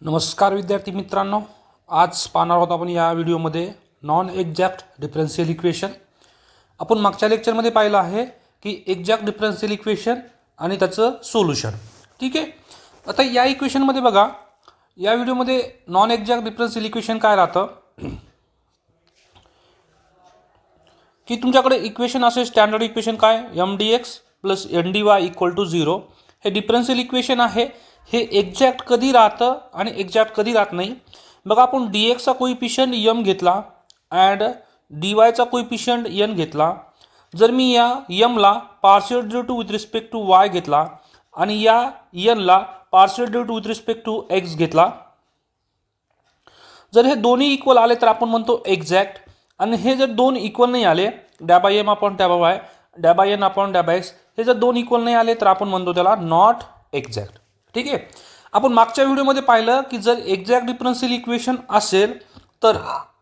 नमस्कार विद्यार्थी मित्रांनो, आज पाहणार आहोत आपण या व्हिडिओमध्ये नॉन एक्झॅक्ट डिफरन्शियल इक्वेशन। आपण मागच्या लेक्चरमध्ये पाहिलं आहे की एक्झॅक्ट डिफरन्शियल इक्वेशन आणि त्याचं सोल्युशन। ठीक आहे, आता या इक्वेशनमध्ये बघा, या व्हिडिओमध्ये नॉन एक्झॅक्ट डिफरन्शियल इक्वेशन काय राहतं की तुमच्याकडे इक्वेशन असेल, स्टँडर्ड इक्वेशन काय mdx + ndy = 0। हे डिफरन्शियल इक्वेशन आहे। हे एक्झॅक्ट कधी राहतं आणि एक्झॅक्ट कधी राहत नाही। बघा, आपण dx चा कोइफिशियंट m घेतला अँड dy चा कोइफिशियंट n घेतला। जर मी या m ला partial derivative with respect to y घेतला आणि या n ला partial derivative with respect to x घेतला, जर हे दोन्ही इक्वल आले तर आपण म्हणतो एक्झॅक्ट। आणि हे जर दोन इक्वल नाही आले, ∂m/∂y ∂n/∂x, हे जर दोन इक्वल नाही आले तर आपण म्हणतो त्याला नॉट एक्झॅक्ट। ठीक आहे, आपण मागच्या व्हिडिओमध्ये पाहिलं की जर एक्झॅक्ट डिफरन्शियल इक्वेशन असेल तर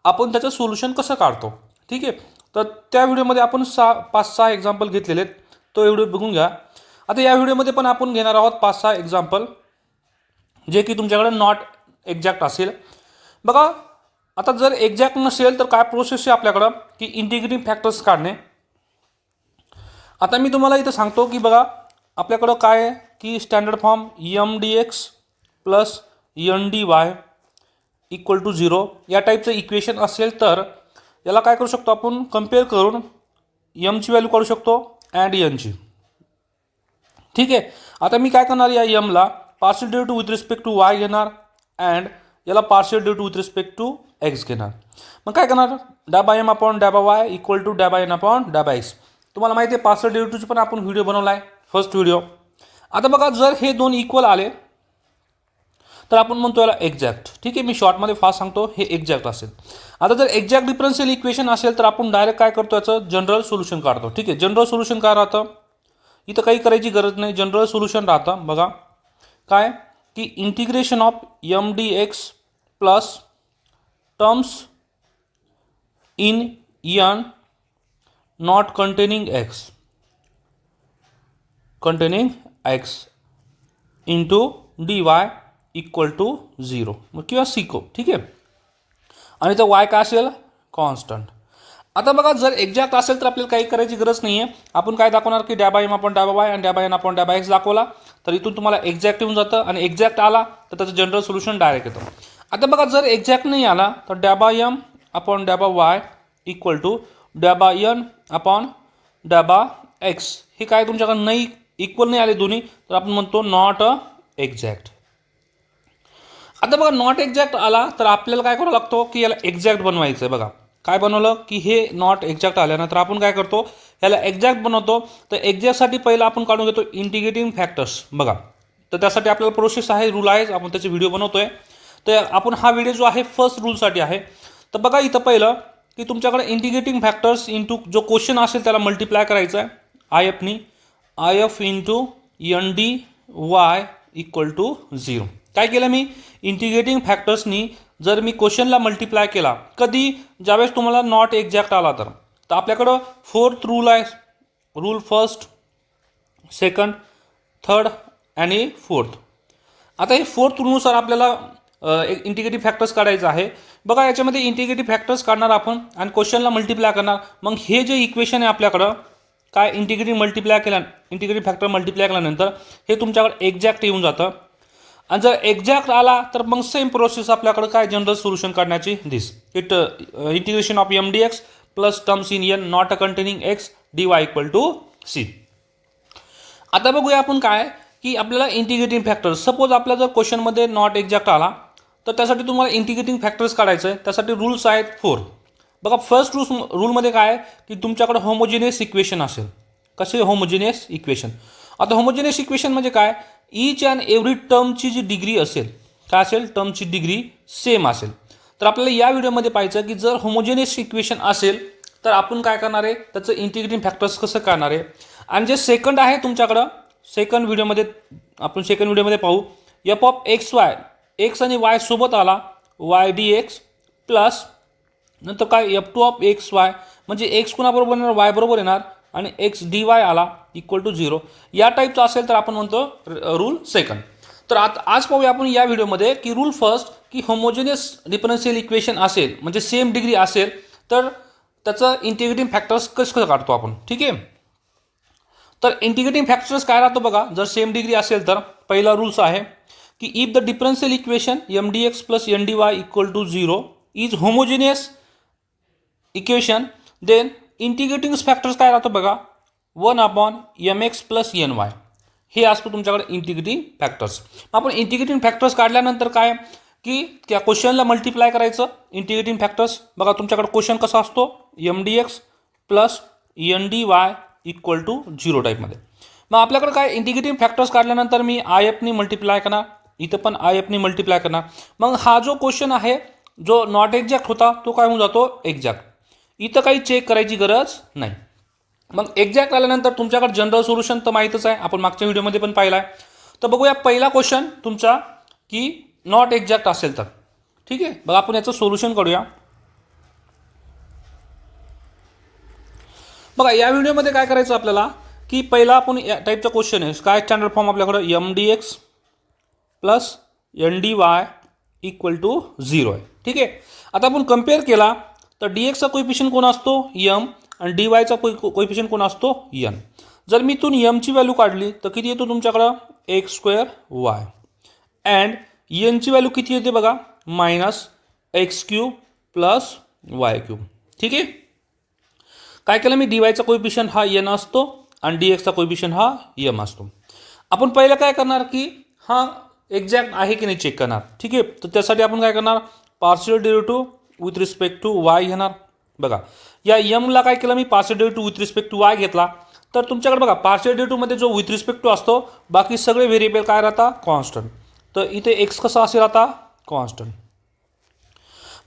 आपण त्याचं सोल्युशन कसं काढतो। ठीक आहे, तर त्या व्हिडिओमध्ये आपण 5-6 एक्झाम्पल घेतलेले आहेत, तो व्हिडिओ बघून घ्या। आता या व्हिडिओमध्ये पण आपण घेणार आहोत 5-6 एक्झाम्पल जे की तुमच्याकडे नॉट एक्झॅक्ट असेल। बघा, आता जर एक्झॅक्ट नसेल तर काय प्रोसेस आहे आपल्याकडं की इंटिग्रेटिंग फॅक्टर्स काढणे। आता मी तुम्हाला इथं सांगतो की बघा, आपल्याकडं काय आहे की स्टँडर्ड फॉर्म mdx + ndy = 0 या टाईपचं इक्वेशन असेल तर याला काय करू शकतो आपण, कंपेअर करून m ची व्हॅल्यू काढू शकतो अँड n ची। ठीक आहे, आता मी काय करणार, या m ला partial derivative with respect to y घेणार अँड याला partial derivative with respect to x घेणार। मग काय करणार, ∂m/∂y = ∂n/∂x। तुम्हाला माहिती आहे पार्शियल डेरिव्हेटिव्हची पण आपण व्हिडिओ बनवला आहे, फर्स्ट व्हिडिओ। आता बघा, जर हे दोन इक्वल आले तर आपण म्हणतो याला एक्झॅक्ट। ठीक आहे, मी शॉर्टमध्ये फास्ट सांगतो, हे एक्झॅक्ट असेल। आता जर एक्झॅक्ट डिफरन्शियल इक्वेशन असेल तर आपण डायरेक्ट काय करतो, याचं जनरल सोल्युशन काढतो। ठीक आहे, जनरल सोल्युशन काय राहतं, इथं काही करायची गरज नाही, जनरल सोल्युशन राहतं बघा काय की integration of mdx plus terms in n not containing x into dy = 0 किंवा सिको। ठीक आहे, आणि तर y काय असेल, कॉन्स्टंट। आता बघा, जर एक्झॅक्ट असेल तर आपल्याला काही करायची गरज नाही आहे। आपण काय दाखवणार की ∂m/∂y आणि ∂n/∂x दाखवला तर इथून तुम्हाला एक्झॅक्ट येऊन जातं, आणि एक्झॅक्ट आला तर त्याचं जनरल सोल्युशन डायरेक्ट येतं। आता बघा, जर एक्झॅक्ट नाही आला तर ∂m/∂y = ∂n/∂x, हे काय तुमच्याकडे नाही, इक्वल नाही आले दोन्ही, तर आपण म्हणतो नॉट एक्झॅक्ट। आता बघा, नॉट एक्झॅक्ट आला तर आपल्याला काय करावं लागतो की याला एक्झॅक्ट बनवायचं आहे। बघा काय बनवलं की हे नॉट एक्झॅक्ट आल्यानंतर आपण काय करतो, याला एक्झॅक्ट बनवतो। तर एक्झॅक्टसाठी पहिला आपण काढून घेतो इंटिग्रेटिंग फॅक्टर्स। बघा, तर त्यासाठी आपल्याला प्रोसेस आहे, रूल आहे, आपण त्याचे व्हिडिओ बनवतोय। तर आपण हा व्हिडिओ जो आहे फर्स्ट रूलसाठी आहे। तर बघा, इथं पहिलं की तुमच्याकडे इंटिग्रेटिंग फॅक्टर्स इंटू जो क्वेश्चन असेल त्याला मल्टिप्लाय करायचं आहे if इंटू ndy = 0। काय केलं मी, इंटिग्रेटिंग फॅक्टर्सनी जर मी क्वेश्चनला मल्टिप्लाय केला, कधी, ज्यावेळेस तुम्हाला नॉट एक्झॅक्ट आला तर आपल्याकडं 4th रूल आहे, रूल फर्स्ट, सेकंड, थर्ड आणि फोर्थ। आता हे 4th रूलनुसार आपल्याला इंटिग्रेटिव्ह फॅक्टर्स काढायचं आहे। बघा, याच्यामध्ये इंटिग्रेटिव्ह फॅक्टर्स काढणार आपण आणि क्वेश्चनला मल्टिप्लाय करणार। मग हे जे इक्वेशन आहे आपल्याकडं, काय इंटिग्रेटिव्ह फॅक्टर मल्टिप्लाय केल्यानंतर हे तुमच्याकडे एक्झॅक्ट येऊन जातं। आणि जर एक्झॅक्ट आला तर मग सेम प्रोसेस आपल्याकडे काय, जनरल सोल्युशन काढण्याची, integration of mdx plus terms in n not containing x dy = c। आता बघूया आपण काय की आपल्याला इंटिग्रेटिंग फॅक्टर्स, सपोज आपला जर क्वेश्चनमध्ये नॉट एक्झॅक्ट आला तर त्यासाठी तुम्हाला इंटिग्रेटिंग फॅक्टर्स काढायचं आहे। त्यासाठी रूल्स आहेत 4। बघा, फर्स्ट रूलमध्ये काय आहे की तुमच्याकडे होमोजिनियस इक्वेशन असेल। कसे होमोजिनियस इक्वेशन, आता होमोजिनियस इक्वेशन म्हणजे काय, ईच अँड एव्हरी टर्मची जी डिग्री असेल, काय असेल, टर्मची डिग्री सेम असेल। तर आपल्याला या व्हिडिओमध्ये पाहायचं की जर होमोजिनियस इक्वेशन असेल तर आपण काय करणार आहे, त्याचं इंटिग्रेटिंग फॅक्टर्स कसं काढणार आहे। आणि जे सेकंड आहे तुमच्याकडं, सेकंड व्हिडिओमध्ये पाहू, f(x, y) x आणि y सोबत आला y dx प्लस नंतर काय f(2)(x, y) म्हणजे x कुणाबरोबर येणार, y बरोबर येणार, आणि x dy आला = 0 या टाईपचा असेल तर आपण म्हणतो रूल सेकंड। तर आज पाहूया आपण या व्हिडिओमध्ये की रूल फर्स्ट की होमोजेनियस डिफरन्शियल इक्वेशन असेल म्हणजे सेम डिग्री असेल तर त्याचं इंटिग्रेटिंग फॅक्टर्स कसं काढतो आपण. ठीक आहे, तर इंटिग्रेटिंग फॅक्टर्स काय राहतो बघा. जर सेम डिग्री असेल तर पहिला रूल्स आहे की if the differential equation M D x plus N D Y equal to 0 is homogeneous equation then integrating factors काय राहतो बघा 1/mx प्लस एन वाय. हे असतो तुमच्याकडे इंटिग्रेटिंग फॅक्टर्स. आपण इंटिग्रेटिंग फॅक्टर्स काढल्यानंतर काय की त्या क्वेश्चनला मल्टिप्लाय करायचं इंटिग्रेटिंग फॅक्टर्स. बघा तुमच्याकडे क्वेश्चन कसा असतो M D x plus N D Y equal to 0 टाईपमध्ये. मग आपल्याकडे काय इंटिग्रेटिंग फॅक्टर्स काढल्यानंतर मी आय एफनी मल्टिप्लाय करणार, इथं पण आय एफनी मल्टिप्लाय करणार. मग हा जो क्वेश्चन आहे जो नॉट एक्झॅक्ट होता तो काय होऊन जातो एक्झॅक्ट. इथं काही चेक करायची गरज नाही. मग एक्झॅक्ट आल्यानंतर तुमच्याकडे जनरल सोल्युशन तर माहीतच आहे, आपण मागच्या व्हिडिओमध्ये पण पाहिला आहे. तर बघूया पहिला क्वेश्चन तुमचा की नॉट एक्झॅक्ट असेल तर. ठीक आहे, बघा आपण याचं सोल्युशन करूया. बघा या व्हिडिओमध्ये काय करायचं आपल्याला की पहिला आपण या टाईपचा क्वेश्चन आहे काय स्टँडर्ड फॉर्म आपल्याकडं M D x plus N D Y equal to 0 आहे. ठीक आहे, आता आपण कम्पेअर केला तर डी एक्सचा कोइफिशियंट कोण असतो यम आणि डी वायचा कोइफिशियंट कोण असतो यन. जर मी इथून यमची व्हॅल्यू काढली तर किती येतो तुमच्याकडं एक्स स्क्वेअर वाय अँड यनची व्हॅल्यू किती येते बघा minus x cube plus y cube. ठीक आहे, काय केलं मी डी वायचा कोइफिशियंट हा एन असतो आणि डी एक्सचा कोइफिशियंट हा यम असतो. आपण पहिलं काय करणार की हा एक्झॅक्ट आहे की नाही चेक करणार. ठीक आहे, तर त्यासाठी आपण काय करणार partial derivative with respect to y घेणार. बघा या यमला काय केलं मी partial derivative with respect to y घेतला तर तुमच्याकडे बघा पार्शियल डेरिव्हेटिव्हमध्ये जो विथ रिस्पेक्ट टू असतो बाकी सगळे व्हेरिएबल काय राहतात कॉन्स्टंट. तर इथे एक्स कसा असेल आता कॉन्स्टंट.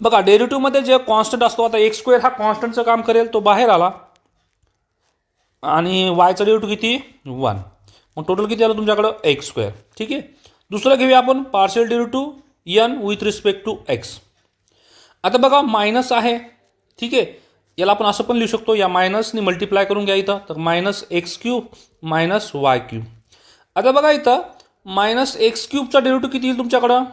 बघा डेरिव्हेटिव्हमध्ये जे कॉन्स्टंट असतो आता एक्स स्क्वेअर हा कॉन्स्टंटचं काम करेल तो बाहेर आला आणि वायचा डेरिव्हेटिव्ह किती 1. मग टोटल किती आलं तुमच्याकडं एक्स स्क्वेअर. ठीक आहे, दुसरं घेऊया आपण partial derivative N with respect to X. आता बघा मायनस आहे. ठीक आहे, याला आपण असं पण लिहू शकतो या मायनसने मल्टिप्लाय करून घ्या इथं तर minus x cube minus Y cube. आता बघा इथं मायनस एक्स क्यूबचा डेरिव्हेटिव्ह किती येईल तुमच्याकडं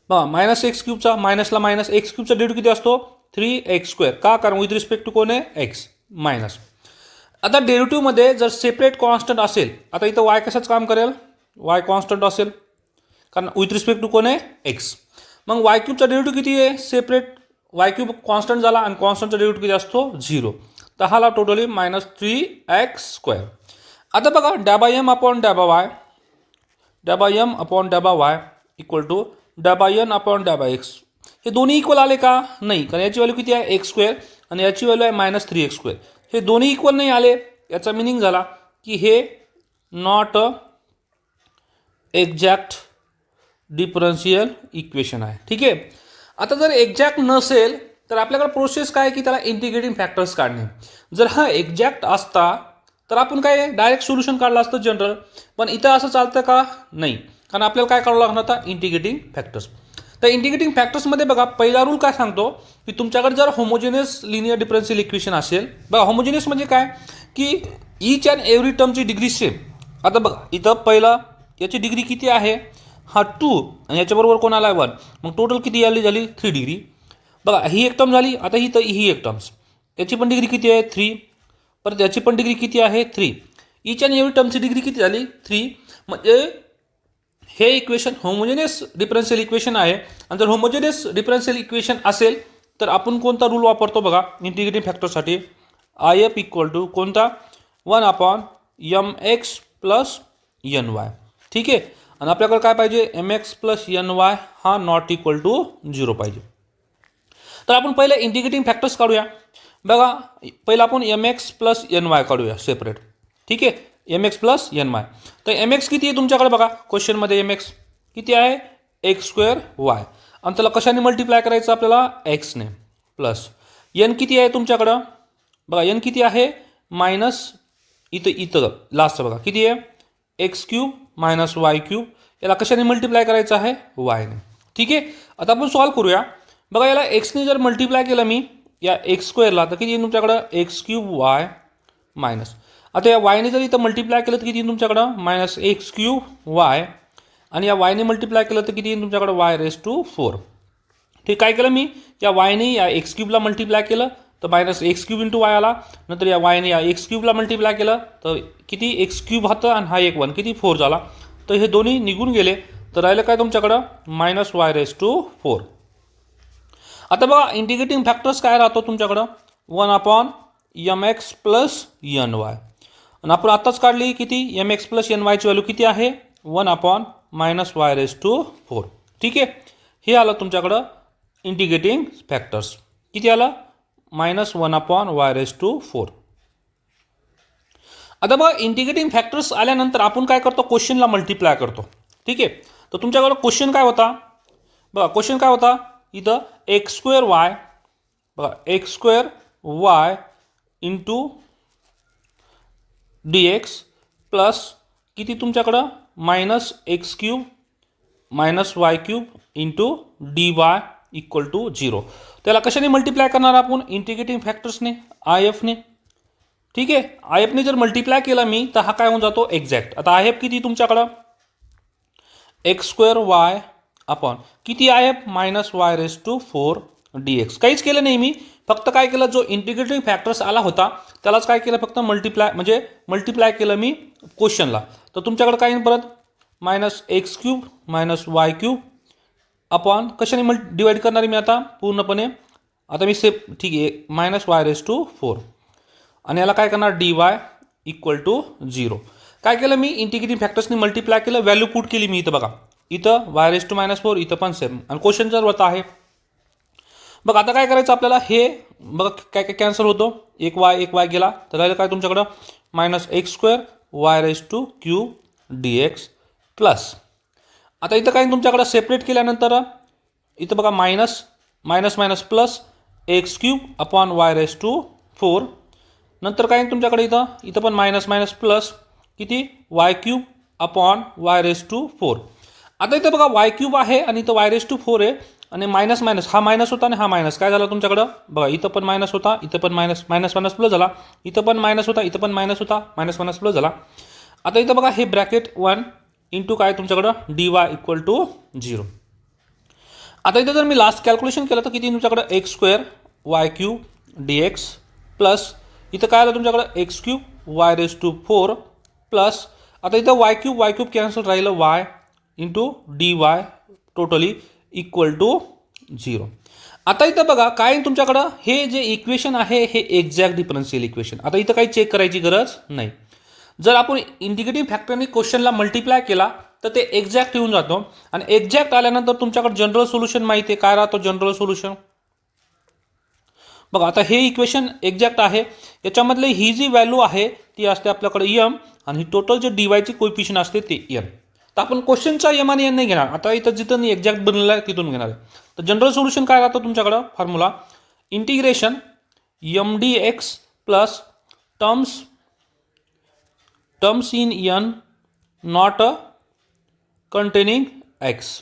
बघा मायनस एक्स क्यूबचा मायनसला मायनस एक्स क्यूबचा डेरिव्हेटिव्ह किती असतो 3x स्क्वेअर. का कारण विथ रिस्पेक्ट टू कोण आहे एक्स मायनस. आता डेरिव्हेटिव्हमध्ये जर सेपरेट कॉन्स्टंट असेल आता इथं वाय कशाच काम करेल वाय कॉन्स्टंट असेल कारण विथ रिस्पेक्ट टू कोण आहे एक्स. मग वाय क्यूबचा डेरिव्हेटिव्ह किती आहे सेपरेट वाय क्यूब कॉन्स्टंट झाला आणि कॉन्स्टंटचा डेरिव्हेटिव्ह किती असतो 0. तर हाला टोटली मायनस 3x स्क्वेअर. आता बघा डॅबा एम अपॉन डॅबा वाय डॅबा एम अपॉन डॅबा वाय इक्वल टू डॅबा एन अपॉन डॅबा एक्स. हे दोन्ही इक्वल आले का नाही कारण याची व्हॅल्यू किती आहे एक्स स्क्वेअर आणि याची व्हॅल्यू आहे मायनस 3x स्क्वेअर. हे दोन्ही इक्वल नाही आले याचा मिनिंग झाला की हे नॉट एक्झॅक्ट डिफरन्शियल इक्वेशन आहे. ठीक आहे, आता जर एक्झॅक्ट नसेल तर आपल्याकडे प्रोसेस काय की त्याला इंटिग्रेटिंग फॅक्टर्स काढणे. जर हा एक्झॅक्ट असता तर आपण काय डायरेक्ट सोल्युशन काढलं असतं जनरल. पण इथं असं चालतं का नाही कारण आपल्याला काय करावं लागणार आता इंटिग्रेटिंग फॅक्टर्स. तर इंटिग्रेटिंग फॅक्टर्समध्ये बघा पहिला रूल काय सांगतो की तुमच्याकडे जर होमोजेनियस लिनियर डिफरन्शियल इक्वेशन असेल बघा होमोजेनियस म्हणजे काय की ईच अँड एव्हरी टर्मची डिग्री सेम. आता बघा इथं पहिला याची डिग्री किती आहे हा 2 आणि याच्याबरोबर कोण आला 1 मग टोटल किती झाली 3 डिग्री. बघा ही एक टर्म झाली आता ही एक टर्म्स याची पण डिग्री किती आहे 3 परत याची पण डिग्री किती आहे 3. ईच अँड एव्हरी टर्मची डिग्री किती झाली 3. म्हणजे हे इक्वेशन होमोजेनियस डिफरन्शियल इक्वेशन आहे. आणि जर होमोजेनियस डिफरन्शियल इक्वेशन असेल तर आपण कोणता रूल वापरतो बघा इंटिग्रेटिंग फॅक्टरसाठी आय एफ इक्वल टू कोणता 1/mx प्लस एन वाय. ठीक आहे, आणि आपल्याकडे काय पाहिजे mx प्लस एन वाय हा नॉट इक्वल टू 0 पाहिजे. तर आपण पहिले इंटिग्रेटिंग फॅक्टर्स काढूया. बघा पहिला आपण mx प्लस एन वाय काढूया सेपरेट. ठीक आहे mx प्लस एन वाय. तर mx किती आहे तुमच्याकडे बघा क्वेश्चनमध्ये mx किती आहे एक्स स्क्वेअर वाय आणि त्याला कशाने मल्टिप्लाय करायचं आपल्याला एक्सने प्लस एन किती आहे तुमच्याकडं बघा एन किती आहे मायनस इथं लास्ट बघा किती आहे x cube minus Y cube. याला कशाने मल्टिप्लाय करायचं आहे वायने. ठीक आहे, आता आपण सॉल्व करूया. बघा याला एक्सने जर मल्टिप्लाय केलं मी या एक्स स्क्वेअरला तर किती येईल तुमच्याकडं एक्स क्यूब वाय मायनस आता या वायने जर इथं मल्टिप्लाय केलं तर किती येईल तुमच्याकडं मायनस एक्स क्यूब वाय, आणि या वायने मल्टिप्लाय केलं तर किती येईल तुमच्याकडं वाय रेस टू 4. ठीक, काय केलं मी या वायने या एक्स क्यूबला मल्टिप्लाय केलं तर minus x cube into Y आला. नंतर या वायने या एक्स क्यूबला मल्टिप्लाय केलं तर किती एक्स क्यूब होतं आणि हा एक 1 किती 4 झाला. तर हे दोन्ही निघून गेले तर राहिलं काय तुमच्याकडं मायनस वाय रेस टू 4. आता बघा इंटिग्रेटिंग फॅक्टर्स काय राहतो तुमच्याकडं 1/mx प्लस एन वाय, आणि आपण आत्ताच काढली किती एम एक्स प्लस एन वायची व्हॅल्यू किती आहे 1/-y रेस टू 4. ठीक आहे, हे आलं तुमच्याकडं इंटिग्रेटिंग फॅक्टर्स. किती आलं -1/y रेस टू 4. आता बघा इंटिग्रेटिंग फॅक्टर्स आल्यानंतर आपण काय करतो क्वेश्चनला मल्टिप्लाय करतो. ठीक आहे, तर तुमच्याकडं क्वेश्चन काय होता बघा, क्वेश्चन काय होता इथं x² बघा x² इंटू dx प्लस किती तुमच्याकडं -x³ -y³ into dy equal to 0. त्याला कशाने मल्टिप्लाय करणार आपण इंटिग्रेटिंग फॅक्टर्सने IFने. ठीक आहे, IFने जर मल्टिप्लाय केला मी तर हा काय होऊन जातो एक्झॅक्ट. आता IF किती तुमच्याकडं x² अपॉन किती IF -y raise to 4 dx. काहीच केलं नाही मी, फक्त काय केलं जो इंटिग्रेटिंग फॅक्टर्स आला होता त्यालाच काय केलं फक्त मल्टिप्लाय केलं मी क्वेश्चनला. तर तुमच्याकडे काय येईल परत -x³ -y³ अपॉन कशाने डिवाइड करणार आहे मी आता पूर्णपणे. आता मी ठीक आहे -y रेस टू 4, आणि याला काय करणार dy इक्वल टू 0. काय केलं मी इंटिग्रेटिंग फॅक्टर्सनी मल्टिप्लाय केलं, व्हॅल्यू पुट केली मी इथं बघा, इथं y रेस टू -4 इथं पण सेम, आणि क्वेश्चन जर होता आहे. बघ आता काय करायचं आपल्याला हे बघा काय काय कॅन्सल होतो, एक y गेला तर राहिलं काय तुमच्याकडं -x² y raise to cube dx plus. आता इथं काय तुमच्याकडं सेपरेट केल्यानंतर इथं बघा minus plus x³ upon y raise to 4. नंतर काय तुमच्याकडे इथं पण मायनस प्लस किती y³ upon y raise to 4. आता इथं बघा y³ आहे आणि इथं y रेस टू 4 आहे, आणि मायनस हा मायनस होता आणि हा मायनस काय झाला तुमच्याकडं बघा, इथं पण मायनस होता इथं पण मायनस प्लस झाला, इथं पण मायनस होता इथं पण मायनस होता मायनस प्लस झाला. आता इथं बघा हे ब्रॅकेट 1 इंटू काय तुमच्याकडं dy इक्वल टू 0. आता इथं जर मी लास्ट कॅल्क्युलेशन केलं तर किती तुमच्याकडं x² y³ dx प्लस इथं काय आलं तुमच्याकडं x³ y raise to 4 plus आता इथं y³ कॅन्सल राहिलं y into dy totally equal to 0. आता इथं बघा काय तुमच्याकडं हे जे इक्वेशन आहे हे एक्झॅक्ट डिफरन्शियल इक्वेशन. आता इथं काही चेक करायची गरज नाही. जर आपण इंटिग्रेटिंग फॅक्टरने क्वेश्चनला मल्टिप्लाय केला तर ते एक्झॅक्ट येऊन जातो, आणि एक्झॅक्ट आल्यानंतर तुमच्याकडे जनरल सोल्युशन माहिती आहे काय राहतो जनरल सोल्युशन. बघा आता हे इक्वेशन एक्झॅक्ट आहे, याच्यामधले ही जी व्हॅल्यू आहे ती असते आपल्याकडे m, आणि ही टोटल जे डीवायची कोएफिशिएंट असते ते n. तर आपण क्वेश्चनचा m आणि n नाही घेणार, आता इथं जिथं एक्झॅक्ट बनलेलं आहे तिथून घेणार आहे. तर जनरल सोल्युशन काय राहतं तुमच्याकडं formula integration mdx plus terms in n not containing x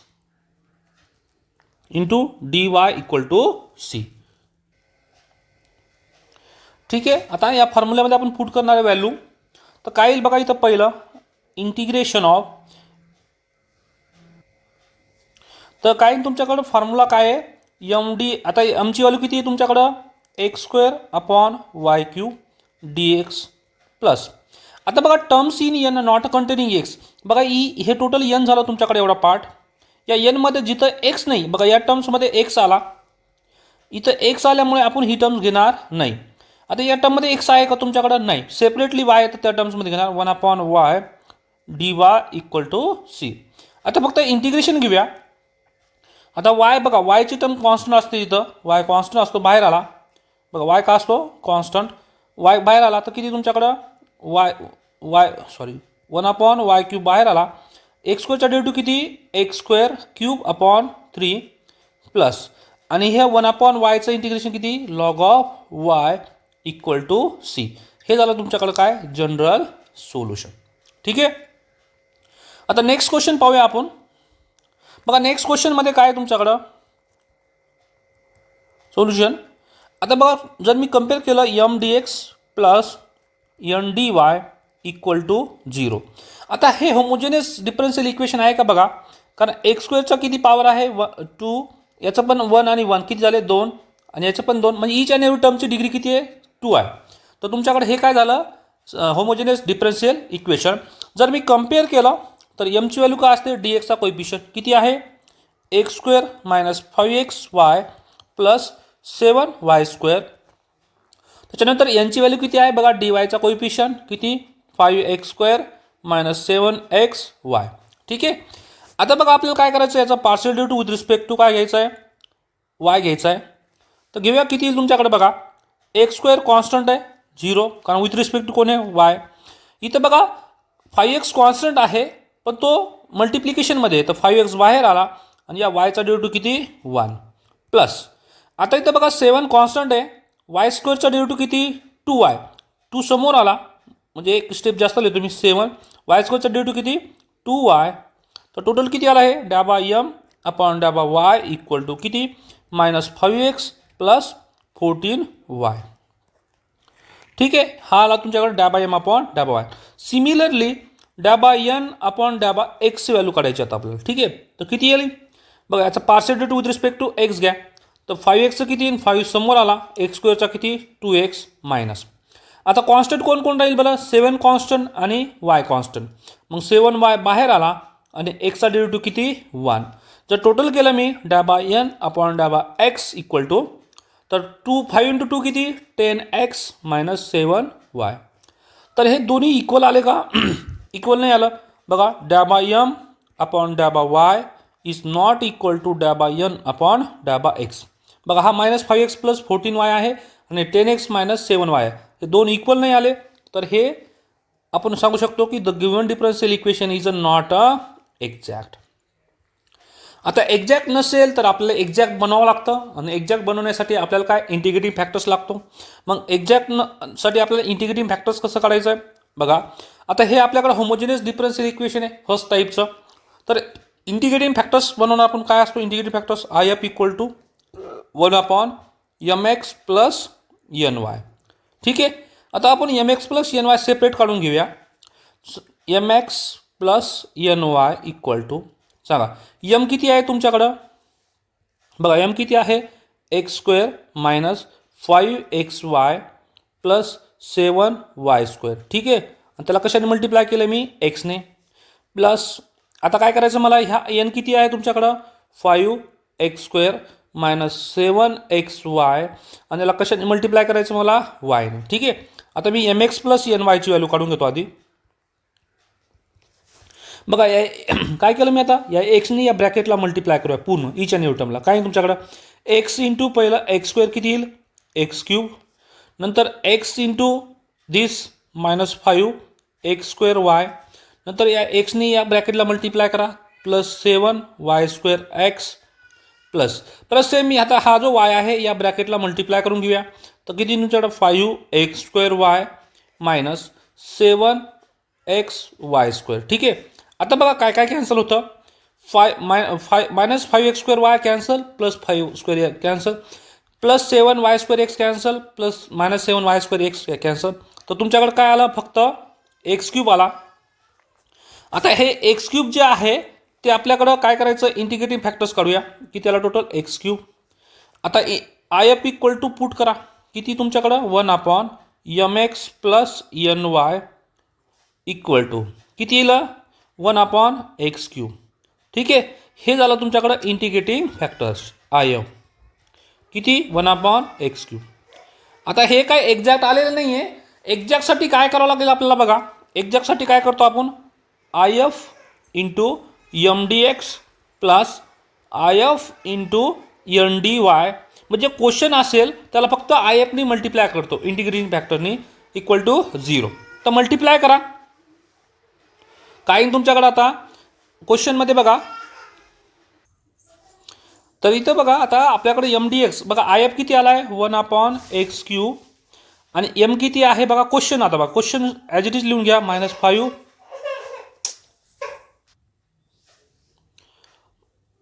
into dy equal to c. ठीक आहे, आता या फॉर्म्युल्यामध्ये आपण पुट करणारे व्हॅल्यू तर काय येईल बघा, इथं पहिलं इंटिग्रेशन ऑफ, तर काय तुमच्याकडं फॉर्म्युला काय आहे md. आता mची व्हॅल्यू किती आहे तुमच्याकडं x² upon y³ dx plus आता बघा terms in n not containing x. बघा हे टोटल n झालं तुमच्याकडे एवढा पार्ट, या n मध्ये जिथं x नाही बघा या टर्म्समध्ये x आला, इथं x आल्यामुळे आपण ही टर्म्स घेणार नाही. आता या टर्ममध्ये x आहे का तुमच्याकडं नाही, सेपरेटली y आहे तर त्या टर्म्समध्ये घेणार 1/y dy equal to c. आता फक्त इंटिग्रेशन घेऊया. आता y बघा y ची टर्म कॉन्स्टंट असते, इथं y कॉन्स्टंट असतो, बाहेर आला बघा y का असतो कॉन्स्टंट, y बाहेर आला तर किती तुमच्याकडं 1/y³ बाहेर आला, x² चा डेरिव्हेटिव्ह किती x² अपॉन 3 प्लस, आणि हे 1/y चं इंटिग्रेशन किती log of y equal to c. हे झालं तुमच्याकडं काय जनरल सोल्युशन. ठीक आहे, आता नेक्स्ट क्वेश्चन पाहूया आपण. बघा नेक्स्ट क्वेश्चनमध्ये काय तुमच्याकडं सोल्युशन. आता बघा जर मी कम्पेअर केलं m dx plus N D Y equal to 0. आता हे होमोजेनियस डिफरन्शियल इक्वेशन आहे का बघा, कारण एक्स स्क्वेअरचा किती पॉवर आहे 2, याचं पण 1 आणि 1 किती झाले 2, आणि याचं पण 2, म्हणजे ईच अँड एव्हरी टर्मची डिग्री किती आहे 2 आहे. तर तुमच्याकडे हे काय झालं होमोजेनियस डिफरन्शियल इक्वेशन. जर मी कम्पेअर केलं तर एमची व्हॅल्यू काय असते, डी एक्सचा कोइफिशियंट किती आहे x square minus 5xy plus 7y². त्याच्यानंतर यांची व्हॅल्यू किती आहे बघा, डी वायचा कोइफिशियंट किती 5x² मायनस 7xy. ठीक आहे. आता बघा आपल्याला काय करायचं आहे, याचा partial derivative with respect to काय घ्यायचं आहे y घ्यायचा आहे. तर घेऊया किती येईल तुमच्याकडे बघा, x² कॉन्स्टंट आहे 0, कारण विथ रिस्पेक्ट टू कोण आहे y. इथं बघा 5x कॉन्स्टंट आहे पण तो मल्टिप्लिकेशनमध्ये आहे, तर 5x बाहेर आला आणि या वायचा डेरिव्हेटिव्ह किती 1 प्लस. आता इथं बघा 7 कॉन्स्टंट आहे, y² चा डेरिव्हेटिव्ह किती 2y, 2 समोर आला म्हणजे एक स्टेप जास्त लिहितो मी 7, y² चा डेरिव्हेटिव्ह किती 2y. तर टोटल किती आला आहे डॅबा एम अपॉन डॅबा वाय इक्वल टू किती मायनस 5x प्लस 14y. ठीक आहे, हा आला तुमच्याकडे डॅबा एम अपॉन डॅबा वाय. सिमिलरली डॅबा एन अपॉन डॅबा एक्सची व्हॅल्यू काढायची आता आपल्याला. ठीक आहे, तर किती येईल बघा, याचा partial derivative with respect to X घ्या. तर 5xचं किती येईल 5 समोर आला, x² किती 2x मायनस. आता कॉन्स्टंट कोण कोण राहील बघा, 7 कॉन्स्टंट आणि y कॉन्स्टंट, मग 7y बाहेर आला आणि एक्सचा डेरिव्हेटिव्ह किती 1. जर टोटल केलं मी डॅबा एन अपॉन डॅबा एक्स इक्वल टू, तर 5 × 2 किती 10x मायनस 7y. तर हे दोन्ही इक्वल आले का इक्वल नाही आलं बघा, डॅबा एम अपॉन डॅबा y is not equal to डॅबा एन अपॉन डॅबा एक्स. बघा हा मायनस 5x प्लस 14y आहे आणि 10x मायनस 7y आहे, हे दोन इक्वल नाही आले. तर हे आपण सांगू शकतो की the given differential equation is not a exact. आता एक्झॅक्ट नसेल तर आपल्याला एक्झॅक्ट बनावं लागतं, आणि एक्झॅक्ट बनवण्यासाठी आपल्याला काय इंटिग्रेटिंग फॅक्टर्स लागतो. मग एक्झॅक्ट साठी आपल्याला इंटिग्रेटिंग फॅक्टर्स कसं काढायचं आहे बघा. आता हे आपल्याकडे होमोजेनियस डिफरन्शियल इक्वेशन आहे फर्स्ट टाईपचं. तर इंटिग्रेटिंग फॅक्टर्स बनवणार आपण काय असतो integrating factors, I F equal to 1 upon mx plus ny. ठीक आहे, आता आपण mx प्लस ny सेपरेट काढून घेऊया. mx plus ny equal to सांगा m किती आहे तुमच्याकडं बघा, m किती आहे x² minus 5xy plus 7y². ठीक आहे, आणि त्याला कशाने मल्टिप्लाय केलं मी एक्सने प्लस. आता काय करायचं मला, ह्या n किती आहे तुमच्याकडं 5x² मायनस 7xy, आणि याला कशाने मल्टिप्लाय करायचं मला वायने. ठीक आहे, आता मी mx प्लस ny ची व्हॅल्यू काढून घेतो आधी. बघा या काय केलं मी आता, या एक्सने या ब्रॅकेटला मल्टिप्लाय करूया पूर्ण ईच अँड एव्हरी टर्मला. काय तुमच्याकडं एक्स इंटू पहिलं x² किती येईल x³, नंतर x into this minus 5x² y, नंतर या एक्सने या ब्रॅकेटला मल्टिप्लाय करा plus 7y² x plus plus same मी आता हा जो y आहे या ब्रॅकेटला मल्टिप्लाय करून घेऊया. तर किती तुमच्याकडं 5x² y मायनस 7xy². ठीक आहे, आता बघा काय काय कॅन्सल होतं, minus 5x² y cancel plus 5² cancel plus 7y² x cancel plus minus 7y² x cancel. तर तुमच्याकडे काय आलं फक्त x³ आला. आता हे x³ जे आहे ते आपल्याकडं काय करायचं इंटिग्रेटिंग फॅक्टर्स काढूया की त्याला टोटल x³. आता I F equal to put करा किती तुमच्याकडं 1 upon mx plus ny equal to किती येईल 1 अपॉन x³. ठीक आहे, हे झालं तुमच्याकडं इंटिग्रेटिंग फॅक्टर्स आय एफ किती 1 अपॉन x³. आता हे काय एक्झॅक्ट आलेलं नाही आहे, एक्झॅक्टसाठी काय करावं लागेल आपल्याला बघा. एक्झॅक्टसाठी काय करतो आपण I F into M D x plus I F into N D Y, म्हणजे क्वेश्चन असेल त्याला फक्त आय एफनी मल्टिप्लाय करतो इंटिग्रेटिंग फॅक्टरनी इक्वल टू 0. तर मल्टिप्लाय करा काय तुमच्याकडे आता क्वेश्चनमध्ये बघा. तर इथं बघा आता आपल्याकडे एम डी एक्स बघा, आय एफ किती आला आहे 1 अपॉन x³ आणि एम किती आहे बघा क्वेश्चन. आता बघा क्वेश्चन ॲज इट इज लिहून घ्या -5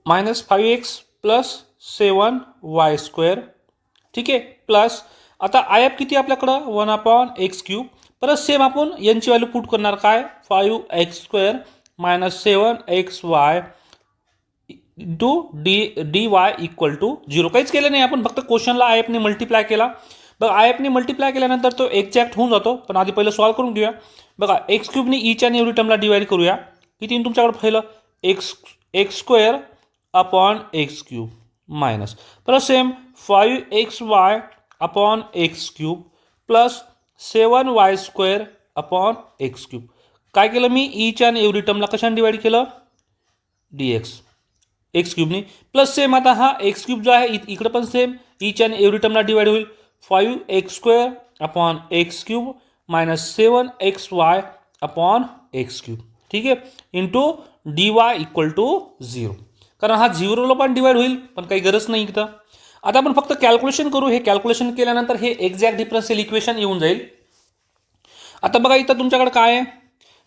-5x प्लस 7y². ठीक आहे, प्लस आता आय एफ किती आपल्याकडं 1 अपॉन x³ परत सेम आपण यांची व्हॅल्यू पुट करणार काय 5x² - 7xy into dy equal to 0. काहीच केलं नाही आपण, फक्त क्वेश्चनला आयएफने मल्टिप्लाय केला. बघा आयएफने मल्टिप्लाय केल्यानंतर तो एक्झॅक्ट होऊन जातो, पण आधी पहिलं सॉल्व करून घेऊया. बघा x³ ईच आणि एव्हरी टर्मला डिवाइड करूया. किती तुमच्याकडे पहिलं x² अपॉन x³ मायनस परत same 5xy upon x³ plus 7y² upon x³. काय केलं मी ईच आणि एव्हरी टर्मला कशाने डिवाइड केलं dx x³ प्लस सेम आता हा x³ जो आहे इकडे पण सेम ईच आणि एव्हरी टर्मला डिवाइड होईल 5x² upon x³ minus 7xy upon x³. ठीक आहे इंटू dy इक्वल टू 0. कारण हा 0ला पण डिवाइड होईल, पण काही गरज नाही इथं. आता आपण फक्त कॅल्क्युलेशन करू. हे कॅल्क्युलेशन केल्यानंतर हे एक्झॅक्ट डिफरन्शियल इक्वेशन येऊन जाईल. आता बघा इथं तुमच्याकडे काय आहे,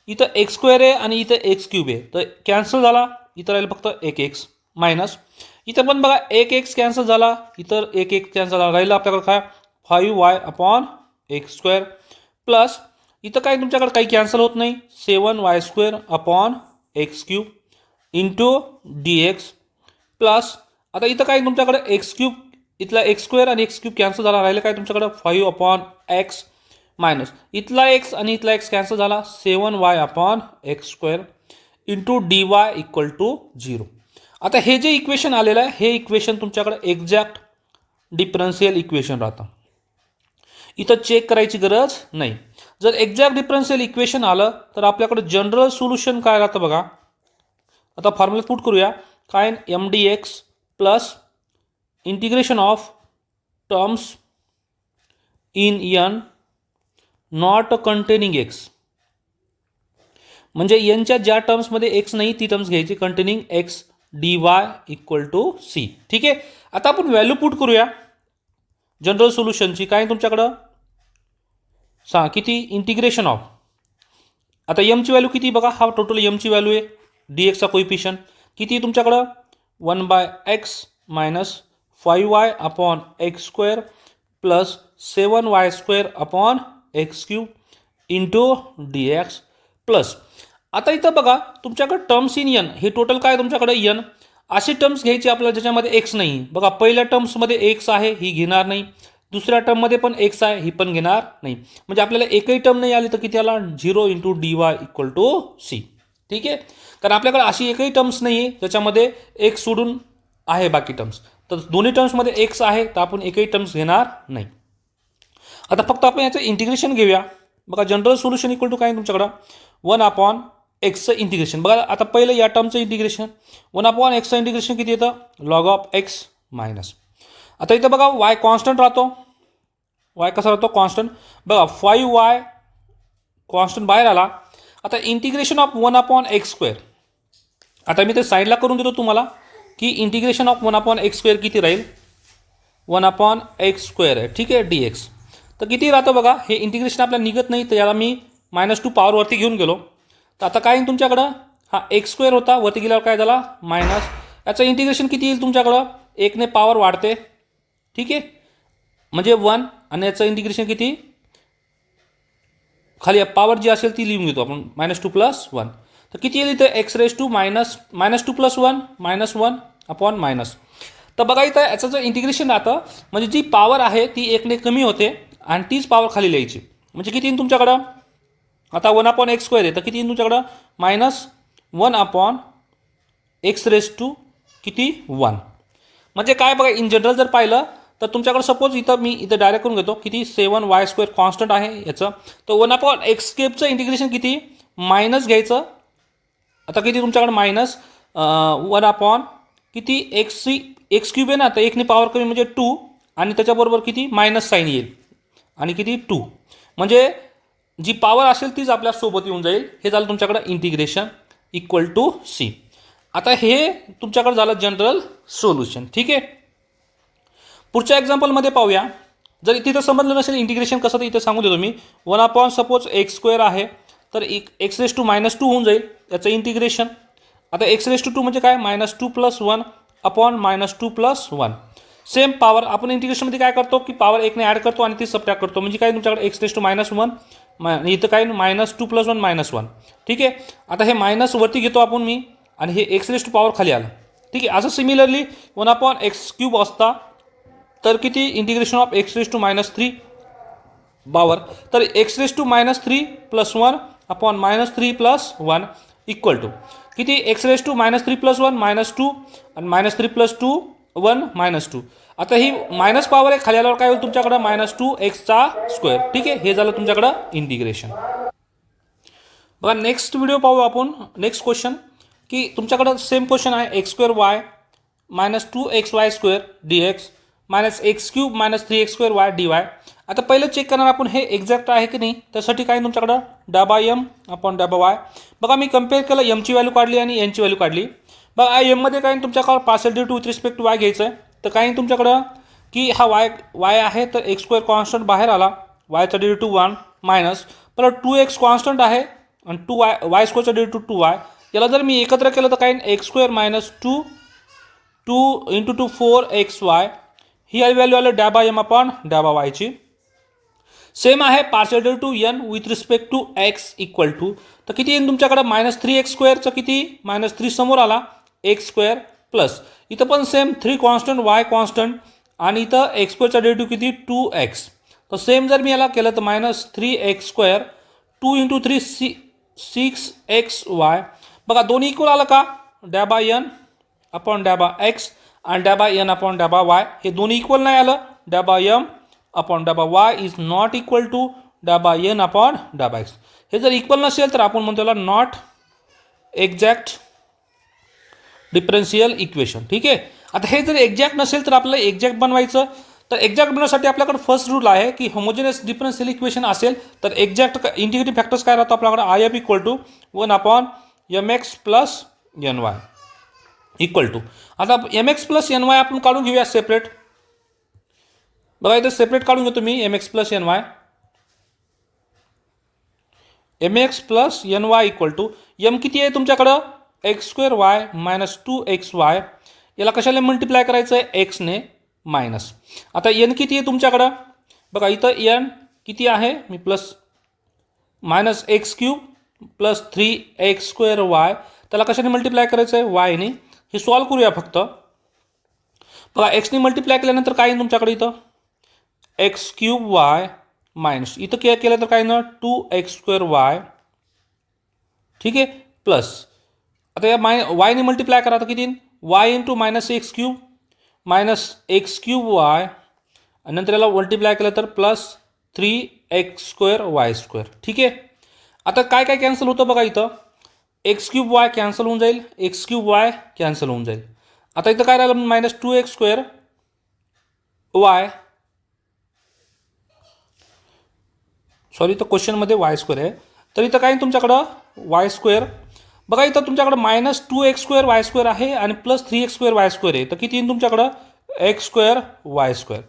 इथं x² आहे आणि इथं x³ आहे, तर कॅन्सल झाला. इथं राहील फक्त 1x मायनस इथं पण बघा 1x कॅन्सल झाला, इतर 1x कॅन्सल झाला, राहिलं आपल्याकडे काय 5y अपॉन x² प्लस इथं काय तुमच्याकडे काही कॅन्सल होत नाही 7y² upon x³ into dx plus आता इथं काय तुमच्याकडे x³ इथला x² आणि x³ कॅन्सल झाला, राहिलं काय तुमच्याकडे 5 अपॉन x मायनस इथला x आणि इथला x कॅन्सल झाला 7y upon x² into dy equal to 0. आता हे जे इक्वेशन आलेलं आहे हे इक्वेशन तुमच्याकडे एक्झॅक्ट डिफरन्शियल इक्वेशन राहतं. इथं चेक करायची गरज नाही. जर एक्झॅक्ट डिफरन्शियल इक्वेशन आलं तर आपल्याकडे जनरल सोल्युशन काय राहतं बघा. आता फॉर्म्युला पुट करूया. काय mdx plus integration of terms in n not containing x. म्हणजे यांच्या ज्या टर्म्समध्ये x नाही ती टर्म्स घ्यायची containing x dy equal to c. ठीक आहे. आता आपण व्हॅल्यू पुट करूया जनरल सोल्युशनची. काय तुमच्याकडं सांगा किती इंटिग्रेशन ऑफ आता एमची व्हॅल्यू किती बघा, हा टोटल एमची व्हॅल्यू आहे dxचा कोइफिशियंट किती तुमच्याकडं 1/x minus 5y upon x² plus 7y² upon x³ into dx plus आता इथं बघा तुमच्याकडे टर्म्स इन n हे टोटल काय तुमच्याकडे n असे टर्म्स घ्यायचे आपल्याला ज्याच्यामध्ये x नाही. बघा पहिल्या टर्म्समध्ये x आहे ही घेणार नाही, दुसऱ्या टर्ममध्ये पण x आहे ही पण घेणार नाही. म्हणजे आपल्याला एकही टर्म नाही आली तर किती आला 0 into dy equal to c. ठीक आहे. कारण आपल्याकडे अशी एकही टर्म्स नाही आहे ज्याच्यामध्ये x सोडून आहे बाकी टर्म्स, तर दोन्ही टर्म्समध्ये x आहे तर आपण एकही टर्म्स घेणार नाही. आता फक्त आपण याचं इंटिग्रेशन घेऊया. बघा जनरल सोल्युशन इक्वल टू काय तुमच्याकडं 1 अपॉन एक्सचं इंटिग्रेशन. बघा आता पहिलं या टर्मचं इंटिग्रेशन 1 अपॉन एक्सचं इंटिग्रेशन किती येतं लॉग ऑफ x मायनस आता इथं बघा y कॉन्स्टंट राहतो. y कसा राहतो कॉन्स्टंट. बघा 5y कॉन्स्टंट बाहेर आला. आता इंटिग्रेशन ऑफ 1 अपॉन x². आता मी ते साईडला करून देतो तुम्हाला की इंटिग्रेशन ऑफ 1 अपॉन x² किती राहील 1 अपॉन x² आहे. ठीक आहे dx तर किती राहतं बघा. हे इंटिग्रेशन आपल्याला निघत नाही तर याला मी -2 पॉवरवरती घेऊन गेलो. तर आता काय तुमच्याकडं हा x² होता वरती गेल्यावर काय झाला मायनस. याचं इंटिग्रेशन किती येईल तुमच्याकडं 1 ने पॉवर वाढते. ठीक आहे म्हणजे 1 आणि याचं इंटिग्रेशन किती खाली पॉवर जी असेल ती लिहून घेतो आपण -2 + 1 तर किती येईल इथं x⁻² -2 + 1 -1 अपॉन मायनस. तर बघा इथं याचं जर इंटिग्रेशन राहतं म्हणजे जी पॉवर आहे ती 1 ने कमी होते आणि तीच पॉवर खाली लिहायची. म्हणजे किती येईल तुमच्याकडं आता 1 अपॉन x² आहे तर किती येईल तुमच्याकडं -1 अपॉन x⁻² किती 1. म्हणजे काय बघा इन जनरल जर पाहिलं तर तुमच्याकडे सपोज इथं मी इथं डायरेक्ट करून घेतो किती 7y² कॉन्स्टंट आहे याचं. तर 1 अपॉन x³ इंटिग्रेशन किती मायनस घ्यायचं. आता किती तुमच्याकडे -1 अपॉन किती x³ आहे ना तर 1 ने पॉवर कमी म्हणजे 2 आणि त्याच्याबरोबर किती मायनस साईन येईल आणि किती 2 म्हणजे जी पॉवर असेल तीच आपल्या सोबत येऊन जाईल. हे झालं तुमच्याकडे इंटिग्रेशन इक्वल टू c. आता हे तुमच्याकडे झालं जनरल सोल्युशन. ठीक आहे. पुढच्या एक्झाम्पलमध्ये पाहूया. जर तिथं समजलं नसेल इंटिग्रेशन कसं तर इथं सांगू देतो मी. 1 अपॉन सपोज x² आहे तर x⁻² होऊन जाईल याचं इंटिग्रेशन. आता x⁻² म्हणजे काय -2 + 1 अपॉन -2 + 1. सेम पॉवर आपण इंटिग्रेशनमध्ये काय करतो की पॉवर 1 ने ॲड करतो आणि ती सबट्रॅक्ट करतो. म्हणजे काय तुमच्याकडे x⁻1 इथं काय -2 + 1 -1. ठीक आहे. आता हे मायनस वरती घेतो आपण मी आणि हे एक्स रेस टू पॉवर खाली आलं. ठीक आहे. असं सिमिलरली 1/x³ असता तर किती integration of x raise to -3 power. तर x raise to -3 + 1/-3 + 1 equal to किती x रेस टू -3 + 1 -2 आणि -3 + 2 1 -2. आता ही मायनस पॉवर आहे खाली आल्यावर काय होईल तुमच्याकडं -2x². ठीक आहे. हे झालं तुमच्याकडं इंटिग्रेशन. बघा नेक्स्ट व्हिडिओ पाहू आपण. नेक्स्ट क्वेश्चन की तुमच्याकडं सेम क्वेश्चन आहे x² -2xy² dx -x³ -3x² dy. आता पहिलं चेक करणार आपण हे एक्झॅक्ट आहे की नाही. त्यासाठी काय तुमच्याकडं m/y. बघा मी कम्पेअर केलं एमची व्हॅल्यू काढली आणि एनची व्हॅल्यू काढली. बघा एममध्ये काय तुमच्याकडं partial derivative with respect to y घ्यायचं आहे. तर काही तुमच्याकडं की हा y आहे तर x² कॉन्स्टंट बाहेर आला, yचा डेरिव्हेटिव्ह 1 मायनस परत 2x कॉन्स्टंट आहे आणि y² डेरिव्हेटिव्ह 2y. याला जर मी एकत्र केलं तर काय x² - 2 × 2 4xy. ही व्हॅल्यू आली m/y ची. सेम आहे partial derivative n with respect to x equal to तर किती येईल तुमच्याकडे -3x²चं किती -3 समोर आला x² प्लस इथं पण सेम 3 कॉन्स्टंट y कॉन्स्टंट आणि इथं x²चा डेरिव्हेटिव्ह किती 2x. तर सेम जर मी याला केलं तर -3x² 2 × 3 6xy. बघा दोन्ही इक्वल आलं का n/x आणि n/y. हे दोन्ही इक्वल नाही आलं. m/y is not equal to n/x. हे जर इक्वल नसेल तर आपण म्हणतो याला नॉट एक्झॅक्ट डिफरन्शियल इक्वेशन. ठीक आहे. आता हे जर एक्झॅक्ट नसेल तर आपल्याला एक्झॅक्ट बनवायचं. तर एक्झॅक्ट बनवण्यासाठी आपल्याकडे फर्स्ट रूल आहे की होमोजेनियस डिफरन्शियल इक्वेशन असेल तर एक्झॅक्ट इंटिग्रेटिव्ह फॅक्टर्स काय राहतो आपल्याकडे IF = 1/mx + ny equal to. आता mx + ny आपण काढून घेऊया सेपरेट. बघा इथं सेपरेट काढून घेतो मी mx + ny. mx + ny equal to m किती आहे तुमच्याकडं x² -2xy. याला कशाला मल्टिप्लाय करायचं आहे x ने मायनस. आता n किती आहे तुमच्याकडं बघा इथं n किती आहे मी प्लस -x³ + 3x²y. त्याला कशाने मल्टिप्लाय करायचं आहे y ने. हे सॉल्व करूया फक्त. बघा x ने मल्टिप्लाय केल्यानंतर काय आहे तुमच्याकडे इथं x³ मायनस इथं केलं तर काय ना 2x²y. ठीक आहे प्लस आता या y ने मल्टिप्लाय करा तर किती y × -x³ -x³ आणि नंतर याला मल्टिप्लाय केलं तर प्लस 3x²y². ठीक आहे. आता काय काय कॅन्सल होतं बघा इथं x³ कॅन्सल होऊन जाईल, x³ कॅन्सल होऊन जाईल. आता इथं काय राहिलं -2x²y. सॉरी इथं क्वेश्चनमध्ये y² आहे. तर इथं काय तुमच्याकडं y². बघा इथं तुमच्याकडं -2x²y² आहे आणि प्लस 3x²y² आहे. तर किती येईल तुमच्याकडं x²y².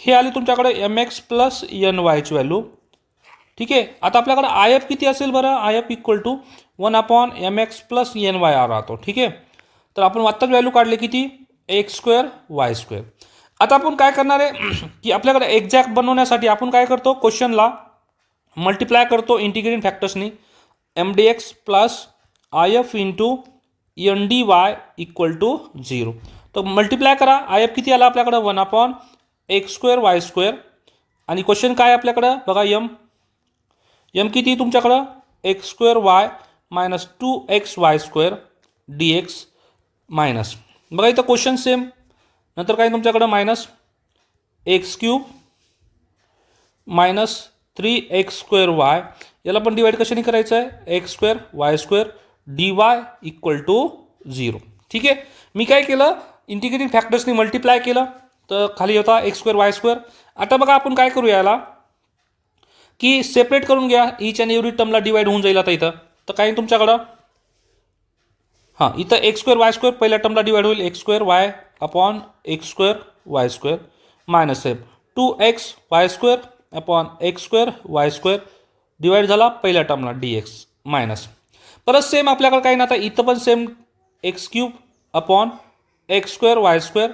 हे आली तुमच्याकडे mx + ny ची व्हॅल्यू. ठीक आहे. आता आपल्याकडे IF किती असेल बरं IF = 1/mx + ny राहतो. ठीक आहे. तर आपण आत्ताच व्हॅल्यू काढले किती x²y². आता आपण काय करणार आहे की आपल्याकडे एक्झॅक्ट बनवण्यासाठी आपण काय करतो क्वेश्चनला मल्टिप्लाय करतो इंटिग्रेटिंग फॅक्टर्सनी mdx + IF × ndy = 0. तर मल्टिप्लाय करा. IF किती आला आपल्याकडं 1/x²y² आणि क्वेश्चन काय आपल्याकडं बघा m किती तुमच्याकडं x²y -2xy² dx मायनस. बघा इथं क्वेश्चन सेम. नंतर काय तुमच्याकडं -x³ -3x²y. याला पण डिवाइड कशाने करायचं आहे x²y² dy = 0. ठीक आहे. मी काय केलं इंटिग्रेटिंग फॅक्टर्सनी मल्टिप्लाय केलं तर खाली होता x²y². आता बघा आपण काय करूया याला की सेपरेट करून घ्या. ईच अँड एव्हरी टर्मला डिवाइड होऊन जाईल. आता इथं तर काय तुमच्याकडं इथं x²y² पहिल्या टर्मला डिवाइड होईल x²y/x²y² minus 2xy² x²y² divide झाला पहिल्या टर्मला dx मायनस. परत सेम आपल्याकडे काही ना आता इथं पण same x³ x²y²